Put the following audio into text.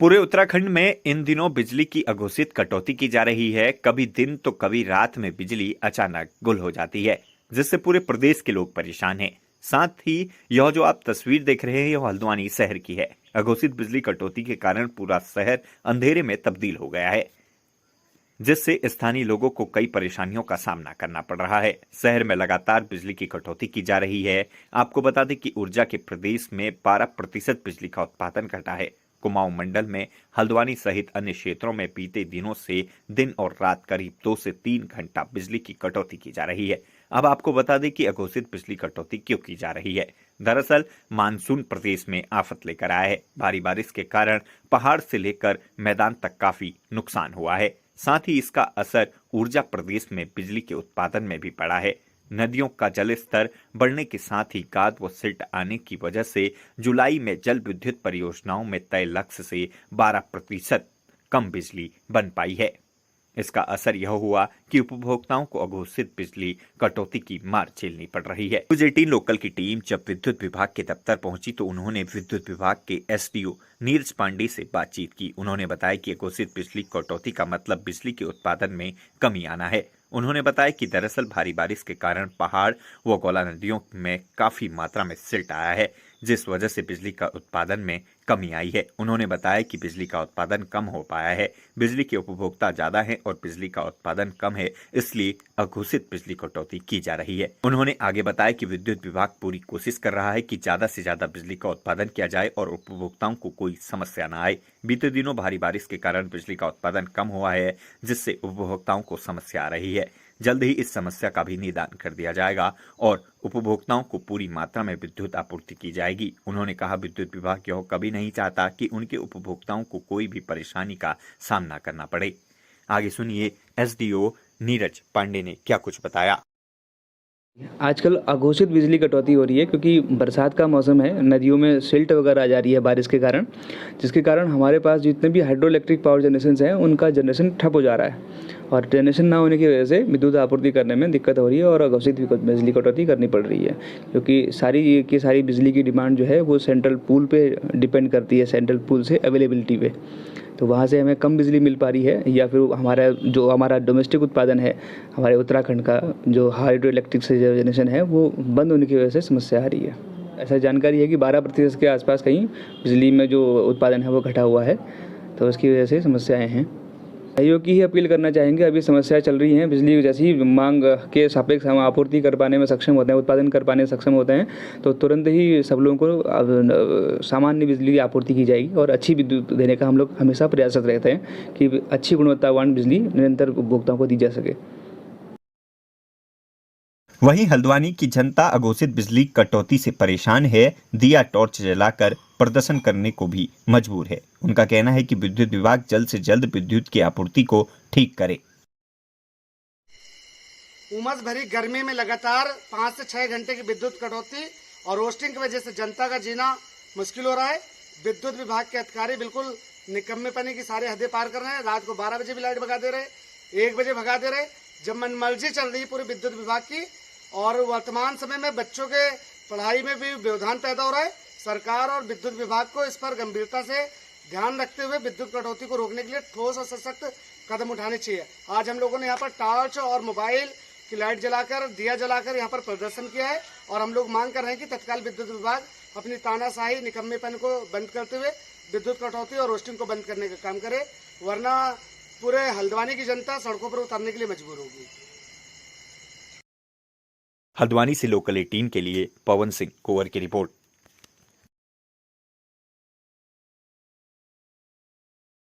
पूरे उत्तराखंड में इन दिनों बिजली की अघोषित कटौती की जा रही है। कभी दिन तो कभी रात में बिजली अचानक गुल हो जाती है, जिससे पूरे प्रदेश के लोग परेशान हैं। साथ ही यह जो आप तस्वीर देख रहे हैं, यह हल्द्वानी शहर की है। अघोषित बिजली कटौती के कारण पूरा शहर अंधेरे में तब्दील हो गया है, जिससे स्थानीय लोगों को कई परेशानियों का सामना करना पड़ रहा है। शहर में लगातार बिजली की कटौती की जा रही है। आपको बता दें कि ऊर्जा के प्रदेश में 12% बिजली का उत्पादन घटा है। कुमाऊं मंडल में हल्द्वानी सहित अन्य क्षेत्रों में बीते दिनों से दिन और रात करीब 2 से 3 घंटा बिजली की कटौती की जा रही है। अब आपको बता दें कि अघोषित बिजली कटौती क्यों की जा रही है। दरअसल मानसून प्रदेश में आफत लेकर आया है। भारी बारिश के कारण पहाड़ से लेकर मैदान तक काफी नुकसान हुआ है। साथ ही इसका असर ऊर्जा प्रदेश में बिजली के उत्पादन में भी पड़ा है। नदियों का जल स्तर बढ़ने के साथ ही गाद व सिल्ट आने की वजह से जुलाई में जल विद्युत परियोजनाओं में तय लक्ष्य से 12% कम बिजली बन पाई है। इसका असर यह हुआ कि उपभोक्ताओं को अघोषित बिजली कटौती की मार झेलनी पड़ रही है। न्यूज 18 लोकल की टीम जब विद्युत विभाग के दफ्तर पहुंची तो उन्होंने विद्युत विभाग के एसडीओ नीरज पांडे से बातचीत की। उन्होंने बताया कि अघोषित बिजली कटौती का मतलब बिजली के उत्पादन में कमी आना है। उन्होंने बताया कि दरअसल भारी बारिश के कारण पहाड़ व गौला नदियों में काफी मात्रा में सिल्ट आया है, जिस वजह से बिजली का उत्पादन में कमी आई है। उन्होंने बताया कि बिजली का उत्पादन कम हो पाया है। बिजली के उपभोक्ता ज्यादा हैं और बिजली का उत्पादन कम है, इसलिए अघोषित बिजली कटौती की जा रही है। उन्होंने आगे बताया कि विद्युत विभाग पूरी कोशिश कर रहा है कि ज्यादा से ज्यादा बिजली का उत्पादन किया जाए और उपभोक्ताओं को कोई समस्या न आए। बीते दिनों भारी बारिश के कारण बिजली का उत्पादन कम हुआ है, जिससे उपभोक्ताओं को समस्या आ रही है। जल्द ही इस समस्या का भी निदान कर दिया जाएगा और उपभोक्ताओं को पूरी मात्रा में विद्युत आपूर्ति की जाएगी। उन्होंने कहा, विद्युत विभाग यह कभी नहीं चाहता कि उनके उपभोक्ताओं को कोई भी परेशानी का सामना करना पड़े। आगे सुनिए एसडीओ नीरज पांडे ने क्या कुछ बताया। आजकल अघोषित बिजली कटौती हो रही है क्योंकि बरसात का मौसम है, नदियों में सिल्ट वगैरह आ जा रही है बारिश के कारण, जिसके कारण हमारे पास जितने भी हाइड्रो इलेक्ट्रिक पावर जनरेशन हैं उनका जनरेशन ठप हो जा रहा है और जनरेशन ना होने की वजह से विद्युत आपूर्ति करने में दिक्कत हो रही है और अघोषित बिजली कटौती करनी पड़ रही है, क्योंकि सारी बिजली की डिमांड जो है वो सेंट्रल पूल पे डिपेंड करती है, सेंट्रल पूल से अवेलेबिलिटी पे। तो वहाँ से हमें कम बिजली मिल पा रही है या फिर हमारा डोमेस्टिक उत्पादन है, हमारे उत्तराखंड का जो हाइड्रो इलेक्ट्रिक से जनरेशन है वो बंद होने की वजह से समस्या आ रही है। ऐसा जानकारी है कि 12% के आसपास कहीं बिजली में जो उत्पादन है वो घटा हुआ है, तो उसकी वजह से समस्याएं हैं। सहयोग की ही अपील करना चाहेंगे। अभी समस्याएं चल रही हैं, बिजली जैसी ही मांग के सापेक्ष हम आपूर्ति कर पाने में सक्षम होते हैं, उत्पादन कर पाने में सक्षम होते हैं, तो तुरंत ही सब लोगों को सामान्य बिजली की आपूर्ति की जाएगी और अच्छी विद्युत देने का हम लोग हमेशा प्रयासरत रहते हैं कि अच्छी गुणवत्तावान बिजली निरंतर उपभोक्ताओं को दी जा सके। वहीं हल्द्वानी की जनता अघोषित बिजली कटौती से परेशान है। दिया टॉर्च जलाकर प्रदर्शन करने को भी मजबूर है। उनका कहना है कि विद्युत विभाग जल्द से जल्द विद्युत की आपूर्ति को ठीक करे। उमस भरी गर्मी में लगातार 5 से 6 घंटे की विद्युत कटौती और रोस्टिंग की वजह से जनता का जीना मुश्किल हो रहा है। विद्युत विभाग के अधिकारी बिल्कुल निकम्मेपने की सारे हदें पार कर रहे हैं। रात को 12 बजे भी लाइट भगा दे रहे, 1 बजे भगा दे रहे, जब मनमर्जी चल रही है पूरी विद्युत विभाग की। और वर्तमान समय में बच्चों के पढ़ाई में भी व्यवधान पैदा हो रहा है। सरकार और विद्युत विभाग को इस पर गंभीरता से ध्यान रखते हुए विद्युत कटौती को रोकने के लिए ठोस और सशक्त कदम उठाने चाहिए। आज हम लोगों ने यहाँ पर टॉर्च और मोबाइल की लाइट जलाकर, दिया जलाकर यहाँ पर प्रदर्शन किया है और हम लोग मांग कर रहे हैं कि तत्काल विद्युत विभाग अपनी तानाशाही निकम्मेपन को बंद करते हुए विद्युत कटौती और रोस्टिंग को बंद करने का काम करे, वरना पूरे हल्द्वानी की जनता सड़कों पर उतरने के लिए मजबूर होगी। हल्द्वानी से लोकल 18 के लिए पवन सिंह कुंवर की रिपोर्ट।